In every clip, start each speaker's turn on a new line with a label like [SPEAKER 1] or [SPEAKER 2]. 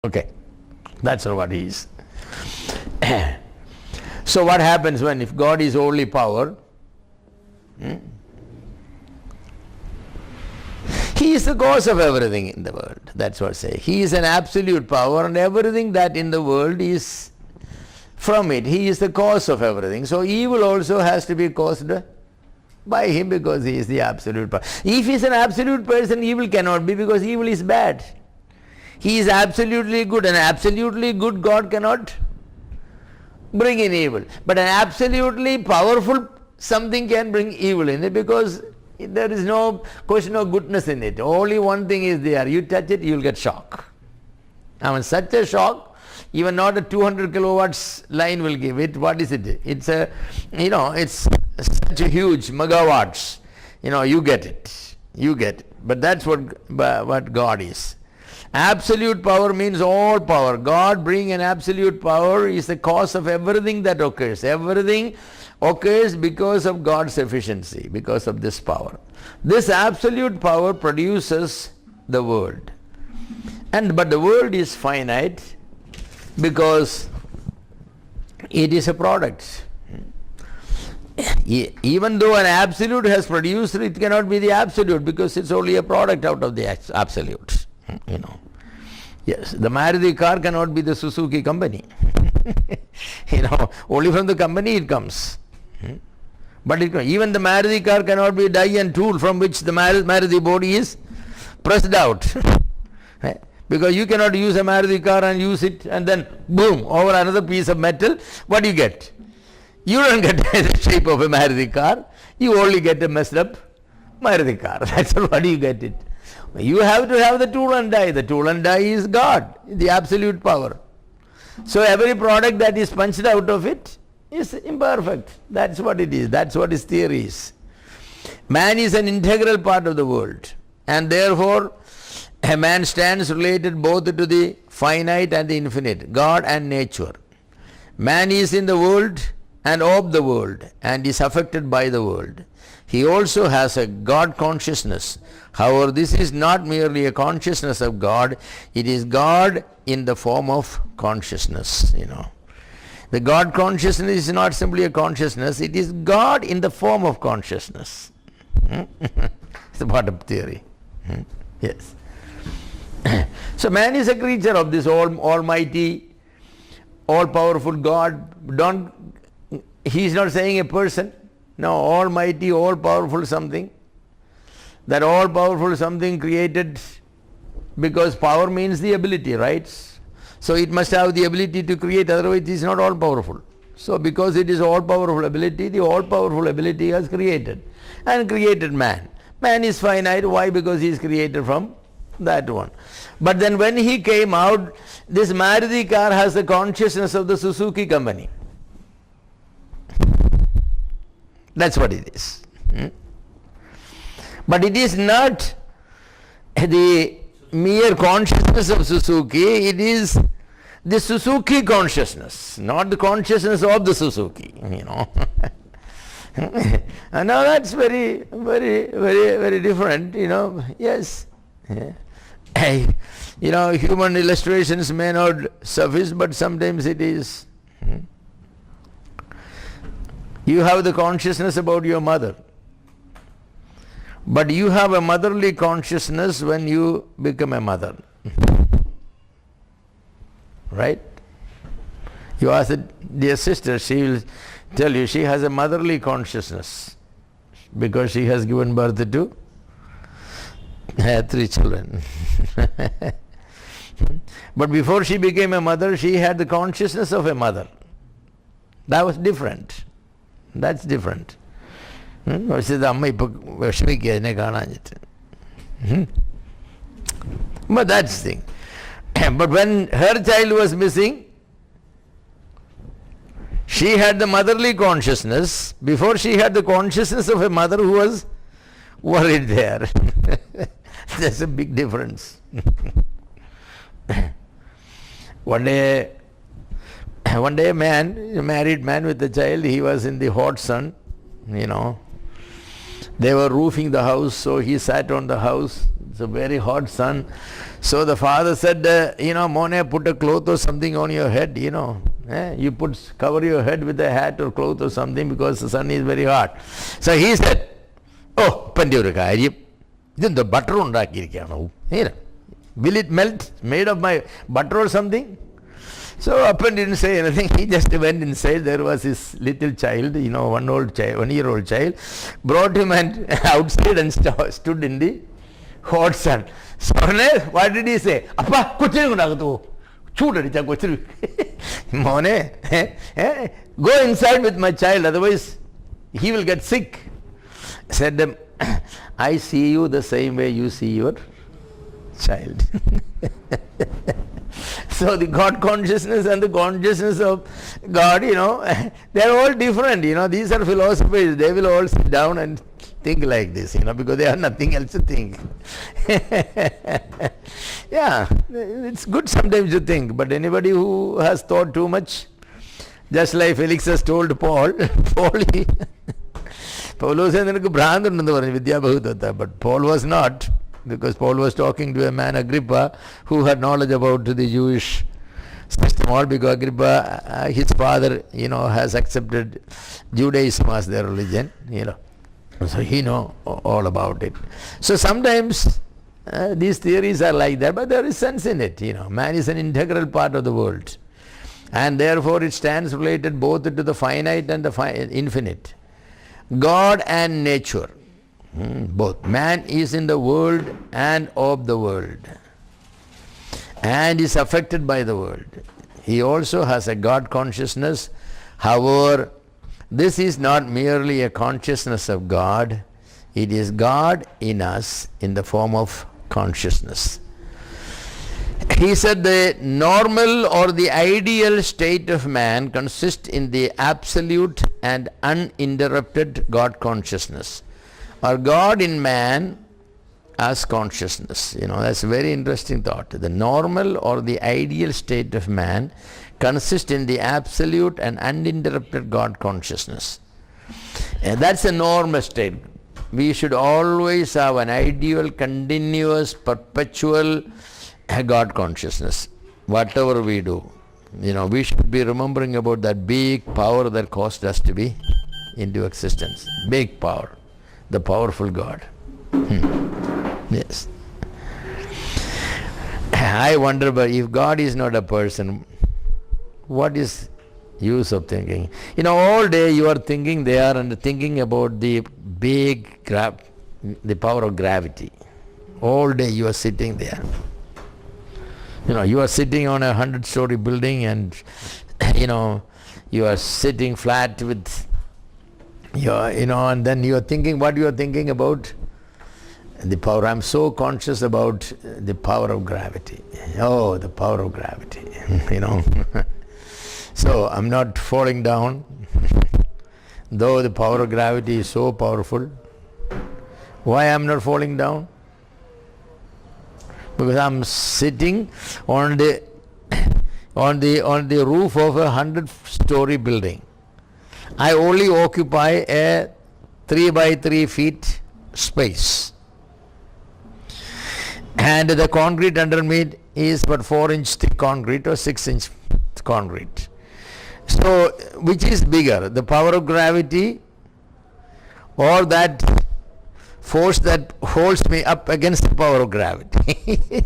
[SPEAKER 1] Okay, that's what he is. So what happens if God is only power? He is the cause of everything in the world. That's what I say. He is an absolute power, and everything that in the world is from it. He is the cause of everything. So evil also has to be caused by him, because he is the absolute power. If he is an absolute person, evil cannot be, because evil is bad. He is absolutely good. An absolutely good God cannot bring in evil. But an absolutely powerful something can bring evil in it, because there is no question of goodness in it. Only one thing is there. You touch it, you will get shock. I mean, such a shock, even not a 200 kilowatts line will give it. What is it? It's it's such a huge megawatts. You get it. You get it. But that's what God is. Absolute power means all power. God being an absolute power is the cause of everything that occurs. Everything occurs because of God's efficiency, because of this power. This absolute power produces the world. But the world is finite because it is a product. Even though an absolute has produced it, cannot be the absolute, because it's only a product out of the absolute. Yes, the Maruti car cannot be the Suzuki company. Only from the company it comes. But even the Maruti car cannot be die and tool from which the Maruti body is pressed out. Because you cannot use a Maruti car and use it and then boom, over another piece of metal. What do you get? You don't get the shape of a Maruti car. You only get a messed up Maruti car. That's all. What do you get it? You have to have the tool and die. The tool and die is God, the absolute power. So every product that is punched out of it is imperfect. That's what it is. That's what his theory is. Man is an integral part of the world, and therefore a man stands related both to the finite and the infinite, God and nature. Man is in the world and of the world, and is affected by the world. He also has a God consciousness. However, this is not merely a consciousness of God, it is God in the form of consciousness. The God consciousness is not simply a consciousness, it is God in the form of consciousness. It's the part of theory. Yes. So man is a creature of this almighty, all-powerful God. He is not saying a person. No, almighty, all-powerful something. That all-powerful something created, because power means the ability, right? So it must have the ability to create, otherwise it is not all-powerful. So because it is all-powerful ability, the all-powerful ability has created, and created man. Man is finite. Why? Because he is created from that one. But then when he came out, this Maruti car has the consciousness of the Suzuki company. That's what it is. But it is not the mere consciousness of Suzuki, it is the Suzuki consciousness, not the consciousness of the Suzuki, And now that's very, very, very, very different, yes. Human illustrations may not suffice, but sometimes it is. You have the consciousness about your mother, but you have a motherly consciousness when you become a mother. Right? You ask a dear sister, she will tell you she has a motherly consciousness because she has given birth to 3 children. But before she became a mother, she had the consciousness of a mother. That was different. That's different. But that's the thing. But when her child was missing, she had the motherly consciousness before she had the consciousness of a mother who was worried there. There's a big difference. One day a married man with a child, he was in the hot sun, They were roofing the house, so he sat on the house. It's a very hot sun. So the father said, Mone, put a cloth or something on your head, You cover your head with a hat or cloth or something because the sun is very hot. So he said, oh, Pandura Karyam, then the butter undakirikano. Will it melt? Made of my butter or something? So Appan didn't say anything. He just went inside. There was his little child, 1-year-old child, brought him and outside and stood in the hot sun. So what did he say? Appa, kochinu nagatu. Chudadicha kochinu. Mone, go inside with my child, otherwise he will get sick. Said them, I see you the same way you see your child. So the God consciousness and the consciousness of God, they are all different. These are philosophers. They will all sit down and think like this, because they have nothing else to think. Yeah, it's good sometimes to think, but anybody who has thought too much, just like Felix has told Paul, Paul said, but Paul was not. Because Paul was talking to a man, Agrippa, who had knowledge about the Jewish system, all because Agrippa, his father, has accepted Judaism as their religion, So he know all about it. So sometimes these theories are like that, but there is sense in it, Man is an integral part of the world. And therefore it stands related both to the finite and the infinite. God and nature. Both. Man is in the world and of the world and is affected by the world. He also has a God consciousness. However, this is not merely a consciousness of God. It is God in us in the form of consciousness. He said the normal or the ideal state of man consists in the absolute and uninterrupted God consciousness. Or God in man as consciousness. That's a very interesting thought. The normal or the ideal state of man consists in the absolute and uninterrupted God consciousness. And that's a normal state. We should always have an ideal, continuous, perpetual God consciousness. Whatever we do. We should be remembering about that big power that caused us to be into existence. Big power. The powerful God. Yes. I wonder, but if God is not a person, what is use of thinking? All day you are thinking there and thinking about the the power of gravity. All day you are sitting there. You are sitting on a 100-story building and, you are sitting flat with and then you are thinking what you are thinking about? The power. I'm so conscious about the power of gravity. Oh, the power of gravity, So I'm not falling down, though the power of gravity is so powerful. Why I'm not falling down? Because I'm sitting on the roof of a 100-story building. I only occupy a 3 by 3 feet space. And the concrete under me is but 4-inch thick concrete or 6-inch concrete. So, which is bigger, the power of gravity or that force that holds me up against the power of gravity?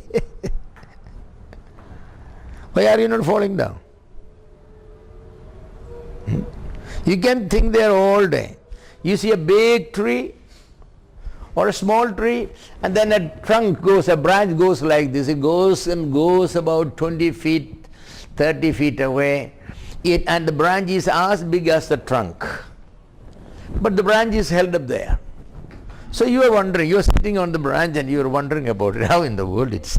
[SPEAKER 1] Why are you not falling down? You can think there all day. You see a big tree or a small tree, and then a branch goes like this. It goes and goes about 20 feet, 30 feet away. And the branch is as big as the trunk. But the branch is held up there. So you are wondering, you are sitting on the branch and you are wondering about it. How in the world it's,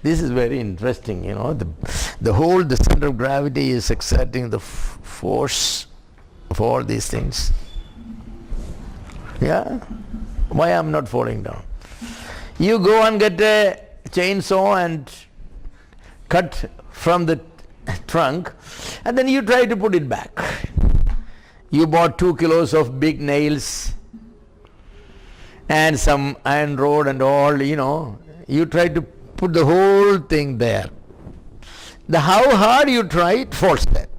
[SPEAKER 1] this is very interesting, the center of gravity is exerting the force of all these things. Yeah? Why I'm not falling down? You go and get a chainsaw and cut from the trunk, and then you try to put it back. You bought 2 kilos of big nails and some iron rod and all, you try to put the whole thing there. How hard you try, it falls there.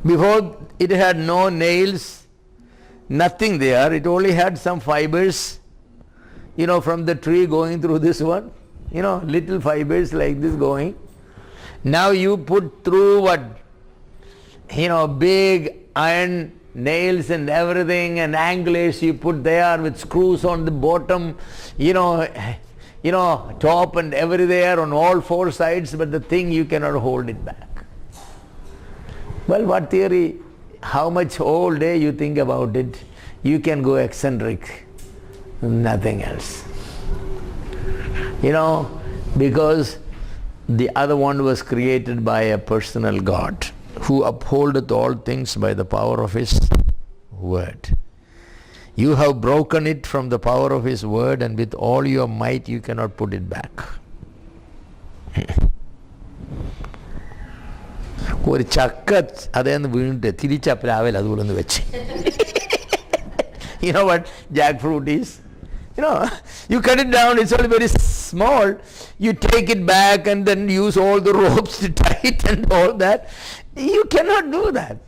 [SPEAKER 1] Before, it had no nails, nothing there. It only had some fibers, from the tree going through this one. Little fibers like this going. Now you put through what? Big iron nails and everything, and anglers you put there with screws on the bottom, top and everywhere on all four sides, but the thing you cannot hold it back. Well, what theory? How much all day you think about it, you can go eccentric. Nothing else. Because the other one was created by a personal God who upholdeth all things by the power of his word. You have broken it from the power of his word, and with all your might you cannot put it back. ഒരു ചക്ക അതേന്ന് വീണിട്ട് തിരിച്ചപ്പരാവില്ല അതുപോലെ ഒന്ന് വെച്ച്. You know what jackfruit is? You cut it down, it's only very small. You take it back and then use all the ropes to tie it and all that. You cannot do that.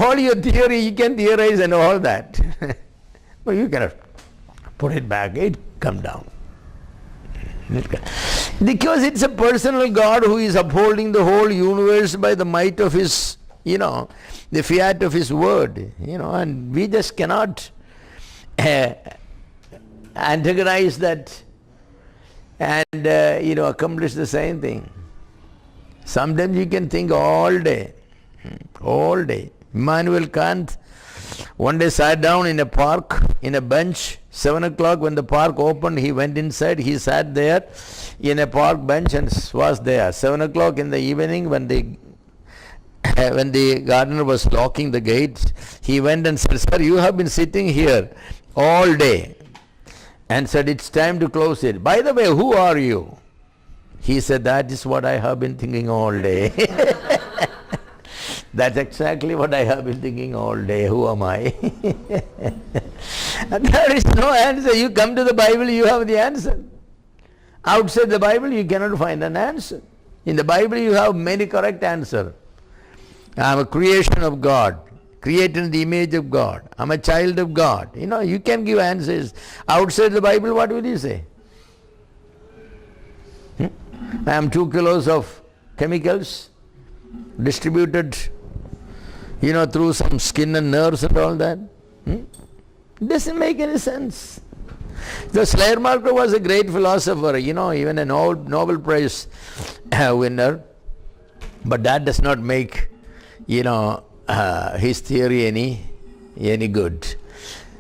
[SPEAKER 1] All your theory, you can theorize and all that. But you cannot put it back, it come down. Because it's a personal God who is upholding the whole universe by the might of his, the fiat of his word, and we just cannot antagonize that and, accomplish the same thing. Sometimes you can think all day. Immanuel Kant one day sat down in a park, in a bench. 7 o'clock when the park opened, he went inside, he sat there in a park bench and was there. 7 o'clock in the evening when the gardener was locking the gates, he went and said, "Sir, you have been sitting here all day," and said, "It's time to close it. By the way, who are you?" He said, "That is what I have been thinking all day." That's exactly what I have been thinking all day. Who am I? And there is no answer. You come to the Bible, you have the answer. Outside the Bible, you cannot find an answer. In the Bible, you have many correct answers. I am a creation of God, created in the image of God. I am a child of God. You can give answers. Outside the Bible, what will you say? I am 2 kilos of chemicals distributed, through some skin and nerves and all that. It doesn't make any sense. The Schleiermacher was a great philosopher, even a Nobel Prize winner, but that does not make, his theory any good.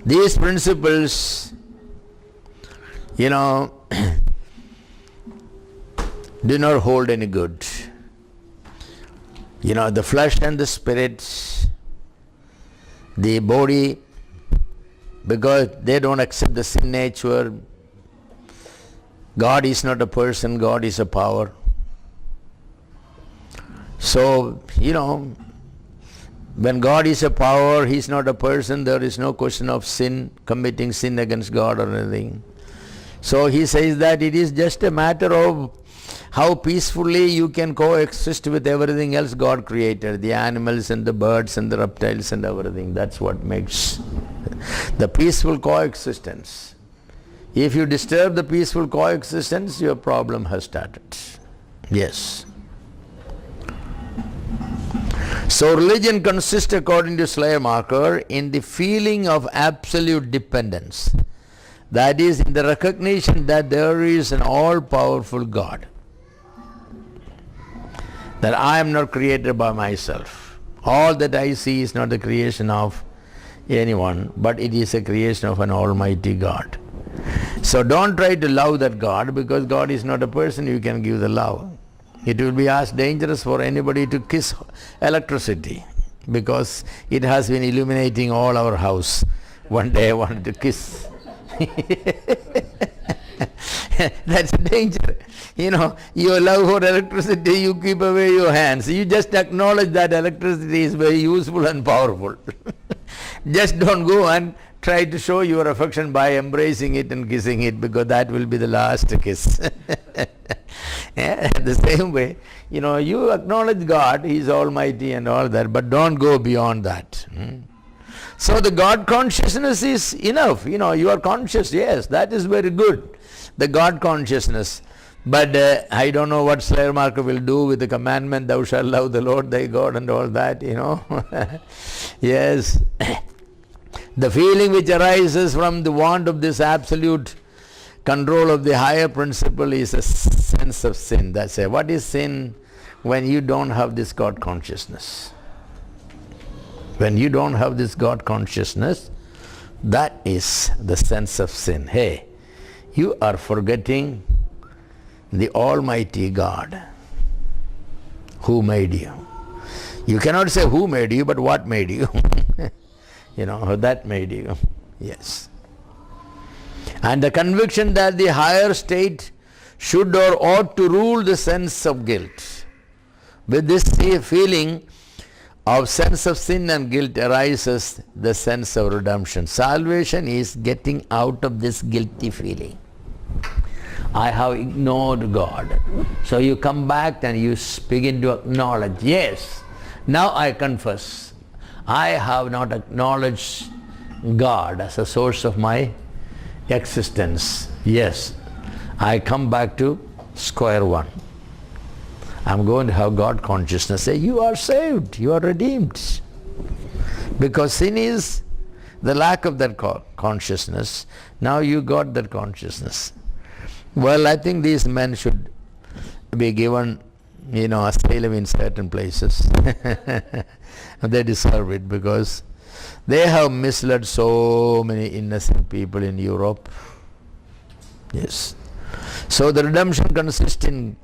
[SPEAKER 1] These principles, do not hold any good. The flesh and the spirit, the body, because they don't accept the sin nature. God is not a person, God is a power. So, when God is a power, He is not a person, there is no question of sin, committing sin against God or anything. So He says that it is just a matter of how peacefully you can coexist with everything else God created, the animals and the birds and the reptiles and everything. That's what makes the peaceful coexistence. If you disturb the peaceful coexistence, your problem has started. Yes. So religion consists, according to Schleiermacher, in the feeling of absolute dependence. That is, in the recognition that there is an all-powerful God. That I am not created by myself. All that I see is not the creation of anyone, but it is a creation of an almighty God. So don't try to love that God, because God is not a person you can give the love. It will be as dangerous for anybody to kiss electricity, because it has been illuminating all our house. One day I wanted to kiss. That's a danger. Your love for electricity, you keep away your hands. You just acknowledge that electricity is very useful and powerful. Just don't go and try to show your affection by embracing it and kissing it, because that will be the last kiss. Yeah, the same way, you acknowledge God, He is Almighty and all that, but don't go beyond that. So the God consciousness is enough. You are conscious, yes, that is very good, the God consciousness. But I don't know what Schleiermacher will do with the commandment, thou shalt love the Lord thy God and all that, Yes. The feeling which arises from the want of this absolute control of the higher principle is a sense of sin. That's it. What is sin? When you don't have this God consciousness. When you don't have this God consciousness, that is the sense of sin. Hey, you are forgetting the Almighty God who made you. You cannot say who made you, but what made you. That made you. Yes. And the conviction that the higher state should or ought to rule the sense of guilt. With this feeling of sense of sin and guilt arises the sense of redemption. Salvation is getting out of this guilty feeling. I have ignored God. So you come back and you begin to acknowledge, yes, now I confess, I have not acknowledged God as a source of my existence. Yes, I come back to square one. I'm going to have God consciousness. Say, you are saved, you are redeemed. Because sin is the lack of that consciousness. Now you got that consciousness. Well, I think these men should be given, asylum in certain places. They deserve it, because they have misled so many innocent people in Europe. Yes. So the redemption consists in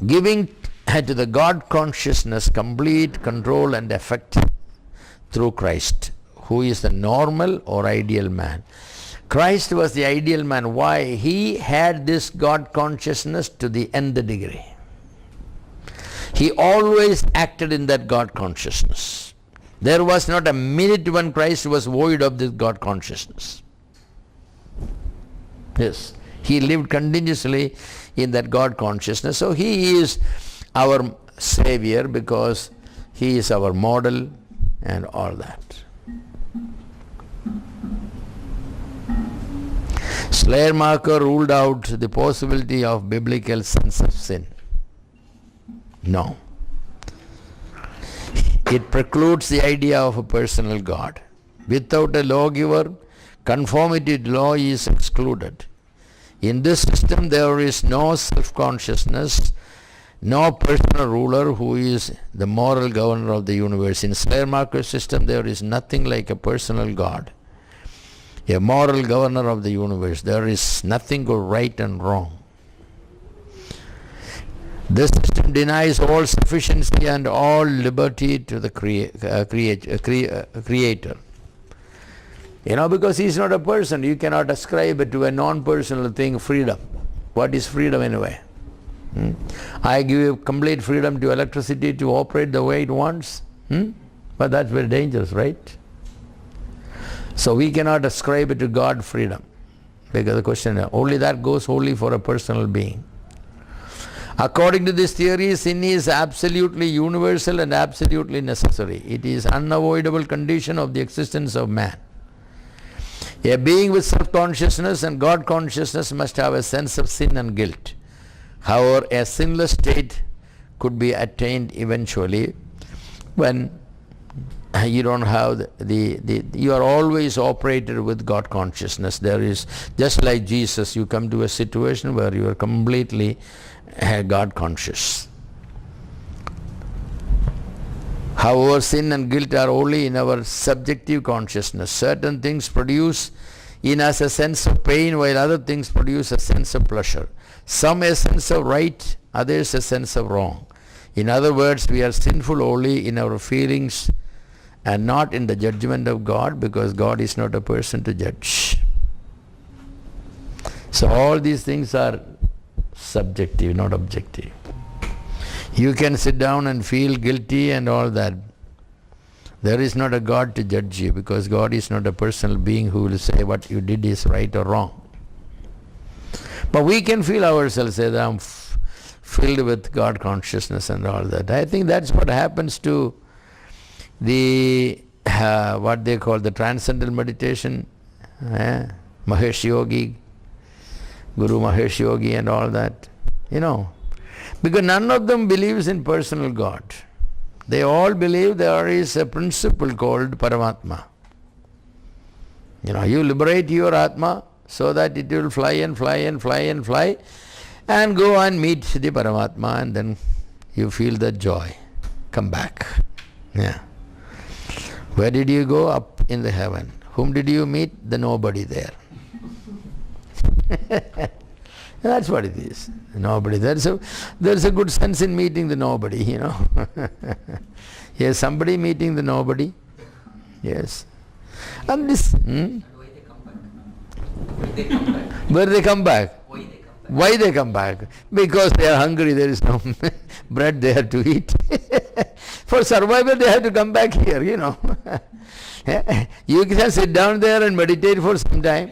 [SPEAKER 1] giving to the God consciousness complete control and effect through Christ, who is the normal or ideal man. Christ was the ideal man. Why? He had this God consciousness to the nth degree. He always acted in that God consciousness. There was not a minute when Christ was void of this God consciousness. Yes. He lived continuously in that God consciousness. So He is our Savior because He is our model and all that. Schleiermacher ruled out the possibility of biblical sense of sin. No. It precludes the idea of a personal God. Without a lawgiver, conformity to law is excluded. In this system there is no self-consciousness, no personal ruler who is the moral governor of the universe. In Schleiermacher's system there is nothing like a personal God, a moral governor of the universe. There is nothing called right and wrong. This system denies all sufficiency and all liberty to the Creator. Because He is not a person. You cannot ascribe to a non-personal thing freedom. What is freedom anyway? I give you complete freedom to electricity to operate the way it wants. But that's very dangerous, right? So we cannot ascribe to God freedom. Because the question is, only that goes only for a personal being. According to this theory, sin is absolutely universal and absolutely necessary. It is an unavoidable condition of the existence of man. A being with self-consciousness and God consciousness must have a sense of sin and guilt. However, a sinless state could be attained eventually when you don't have you are always operated with God consciousness. There is, just like Jesus, you come to a situation where you are completely God conscious. However, sin and guilt are only in our subjective consciousness. Certain things produce in us a sense of pain, while other things produce a sense of pleasure. Some a sense of right, others a sense of wrong. In other words, we are sinful only in our feelings and not in the judgment of God, because God is not a person to judge. So all these things are subjective, not objective. You can sit down and feel guilty and all that. There is not a God to judge you, because God is not a personal being who will say what you did is right or wrong. But we can feel ourselves as I'm filled with God consciousness and all that. I think that's what happens to the what they call the transcendental meditation, Mahesh Yogi, Guru Mahesh Yogi and all that, because none of them believes in personal God. They all believe there is a principle called Paramatma. You liberate your Atma so that it will fly and fly and fly and fly and go and meet the Paramatma, and then you feel the joy. Come back. Yeah. Where did you go? Up in the heaven. Whom did you meet? The nobody there. That's what it is. Nobody. There's a good sense in meeting the nobody, Yes, somebody meeting the nobody. Yes. And this...
[SPEAKER 2] Why they come back?
[SPEAKER 1] Where they come back? Why they come back? Because they are hungry, there is no bread there to eat. For survival they have to come back here, You can sit down there and meditate for some time.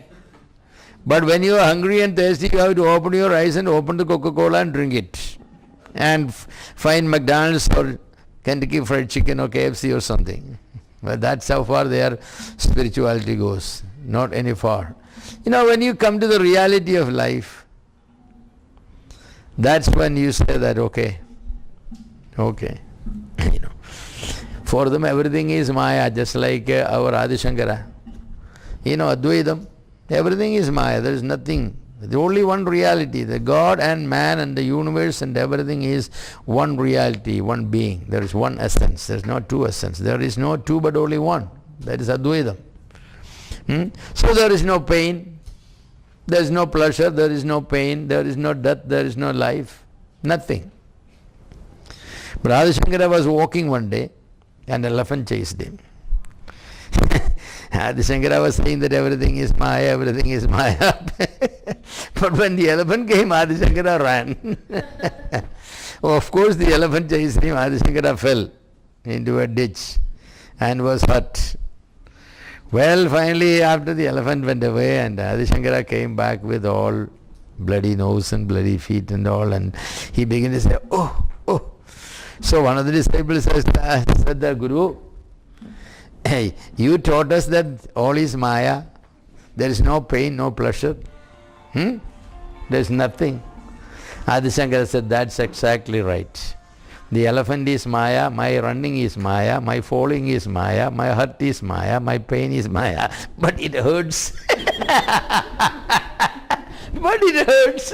[SPEAKER 1] But when you are hungry and thirsty, you have to open your eyes and open the Coca-Cola and drink it. And find McDonald's or Kentucky Fried Chicken or KFC or something. But that's how far their spirituality goes. Not any far. When you come to the reality of life, that's when you say that, okay. For them everything is Maya, just like our Adi Shankara. Advaitam, everything is Maya, there is nothing. The only one reality, the God and man and the universe and everything is one reality, one being. There is one essence, there is not two essence. There is no two but only one. That is Advaitam. So there is no pain, there is no pleasure, there is no pain, there is no death, there is no life, nothing. But Adi Shankara was walking one day and an elephant chased him. Adi Shankara was saying that everything is Maya, everything is Maya. But when the elephant came, Adi Shankara ran. Of course the elephant chased him, Adi Shankara fell into a ditch and was hurt. Well, finally after the elephant went away and Adi Shankara came back with all bloody nose and bloody feet and all, and he began to say, oh. So one of the disciples said that, Guru, hey, you taught us that all is Maya. There is no pain, no pleasure. There is nothing. Adi Shankara said, that's exactly right. The elephant is Maya, my running is Maya, my falling is Maya, my hurt is Maya, my pain is Maya. But it hurts. But it hurts.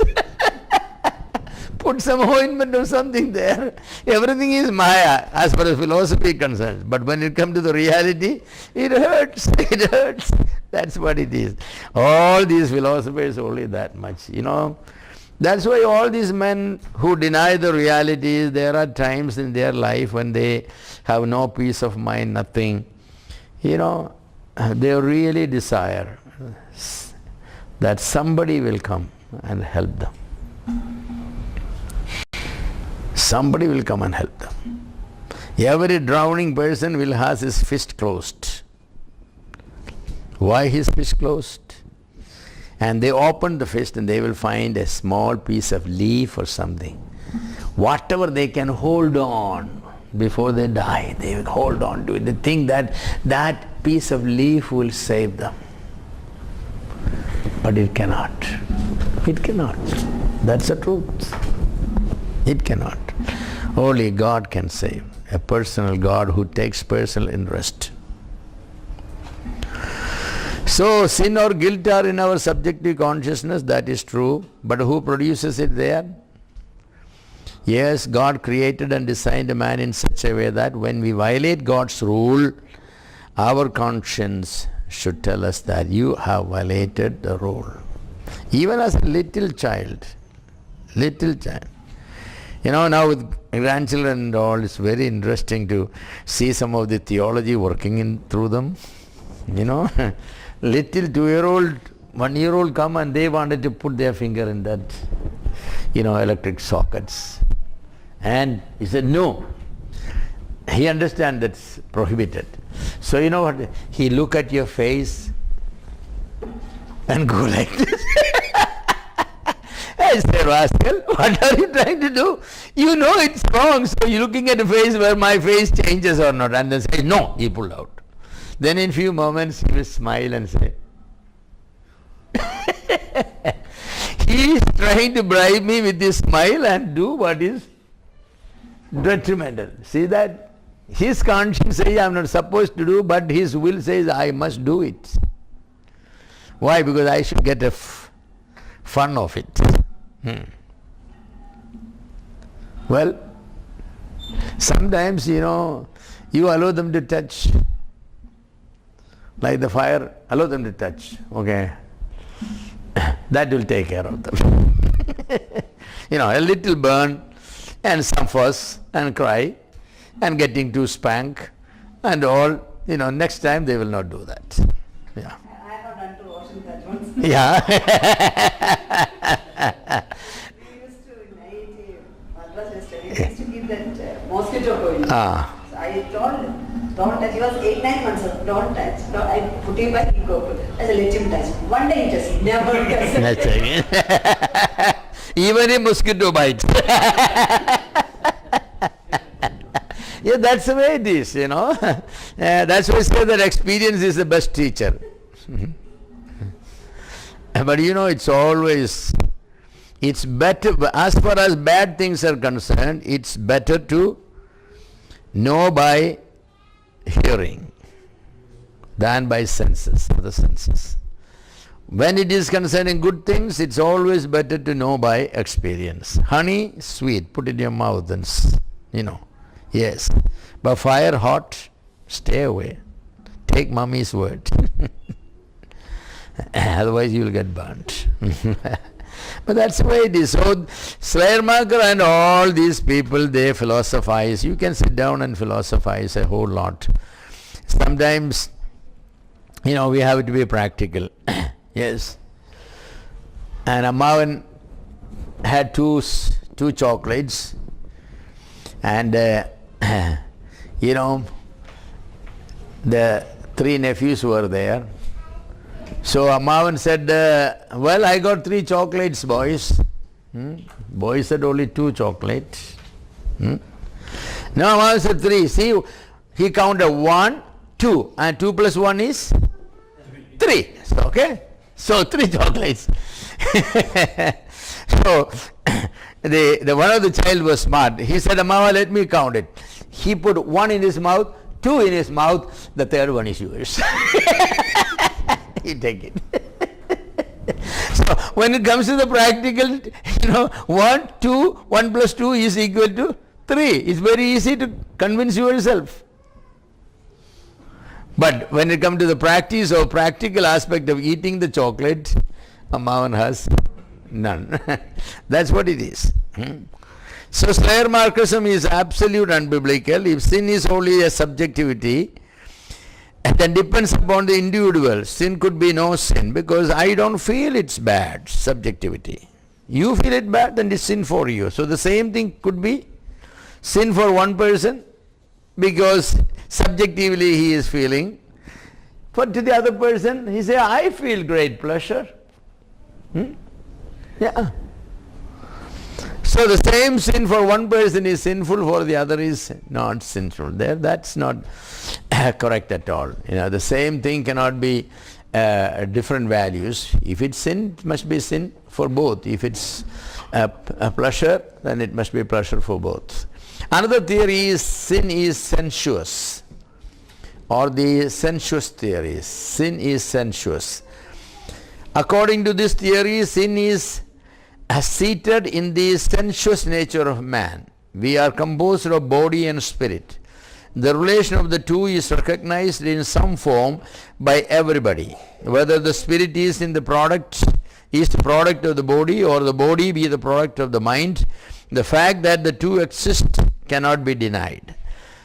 [SPEAKER 1] Put some ointment or something there. Everything is Maya as far as philosophy is concerned. But when it comes to the reality, it hurts. It hurts. That's what it is. All these philosophers only that much. That's why all these men who deny the realities, there are times in their life when they have no peace of mind, nothing. They really desire that somebody will come and help them. Somebody will come and help them. Every drowning person will have his fist closed. Why his fist closed? And they open the fist and they will find a small piece of leaf or something. Whatever they can hold on before they die, they will hold on to it. They think that that piece of leaf will save them. But it cannot. It cannot. That's the truth. It cannot. Only God can save. A personal God who takes personal interest. So sin or guilt are in our subjective consciousness, that is true. But who produces it there? Yes, God created and designed a man in such a way that when we violate God's rule, our conscience should tell us that you have violated the rule. Even as a little child. Now with grandchildren and all, it's very interesting to see some of the theology working through them. Little 2-year-old, 1-year-old come and they wanted to put their finger in that, electric sockets. And he said, no. He understands that's prohibited. So you know what? He look at your face and go like this. I say, Rascal, what are you trying to do? You know it's wrong, so you're looking at a face where my face changes or not, and then say, no, he pulled out. Then in few moments he will smile and say, he is trying to bribe me with his smile and do what is detrimental. See that? His conscience says I am not supposed to do, but his will says I must do it. Why? Because I should get a fun of it. Well, sometimes, you know, you allow them to touch. Like the fire, allow them to touch. Okay. That will take care of them. You know, a little burn and some fuss and cry and getting to spank and all. You know, next time they will not do that. Yeah.
[SPEAKER 3] I have done to washing that once.
[SPEAKER 1] Yeah.
[SPEAKER 3] We used to, in IIT, Madras yesterday, we used to keep that mosquito going.
[SPEAKER 1] Ah.
[SPEAKER 3] So I told, don't touch. He was 8-9 months old. Don't touch. Don't, I put him back, he go. I said, let him touch. One day he just never touched.
[SPEAKER 1] That's it. Even a mosquito bites. Yeah, that's the way it is, you know. That's why I say that experience is the best teacher. But you know, it's better, as far as bad things are concerned, it's better to know by hearing than by senses, the senses. When it is concerning good things, it's always better to know by experience. Honey, sweet, put it in your mouth and, you know, yes. But fire, hot, stay away. Take mummy's word. Otherwise you will get burnt. But that's the way it is. So Schleiermacher and all these people, they philosophize. You can sit down and philosophize a whole lot. Sometimes, you know, we have to be practical. Yes. And Ammavan had two chocolates, and you know, the 3 nephews were there. So Ammavan said, well, I got 3 chocolates, boys. Boys said only 2 chocolates. No, Ammavan said 3. See, he counted 1, 2, and 2 plus 1 is 3. So, okay? So 3 chocolates. So the one of the child was smart. He said, Ammavan, let me count it. He put 1 in his mouth, 2 in his mouth, the 3rd one is yours. You take it. So when it comes to the practical, you know, 1, 2, 1 plus 2 is equal to 3. It's very easy to convince yourself. But when it comes to the practice or practical aspect of eating the chocolate, Ammavan has none. That's what it is. So Schleiermacherism is absolute unbiblical. If sin is only a subjectivity, then depends upon the individual. Sin could be no sin because I don't feel it's bad, subjectivity. You feel it bad, then it's sin for you. So the same thing could be sin for one person because subjectively he is feeling. But to the other person, he say, I feel great pleasure. Yeah. So the same sin for one person is sinful, for the other is not sinful. That's not correct at all. You know, the same thing cannot be different values. If it's sin, it must be sin for both. If it's a pleasure, then it must be pleasure for both. Another theory is sin is sensuous, or the sensuous theory. Sin is sensuous. According to this theory, sin is seated in the sensuous nature of man. We are composed of body and spirit. The relation of the two is recognized in some form by everybody. Whether the spirit is the product of the body, or the body be the product of the mind, the fact that the two exist cannot be denied.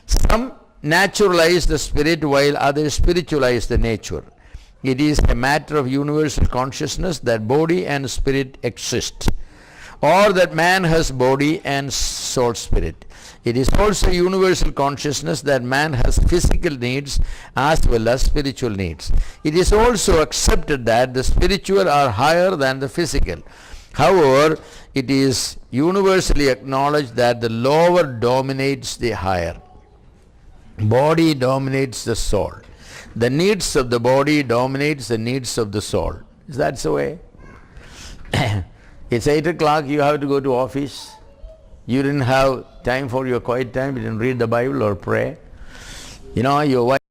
[SPEAKER 1] Some naturalize the spirit while others spiritualize the nature. It is a matter of universal consciousness that body and spirit exist, or that man has body and soul spirit. It is also a universal consciousness that man has physical needs as well as spiritual needs. It is also accepted that the spiritual are higher than the physical. However, it is universally acknowledged that the lower dominates the higher. Body dominates the soul. The needs of the body dominates the needs of the soul. Is that the way? It's 8 o'clock, you have to go to office. You didn't have time for your quiet time, you didn't read the Bible or pray. Your wife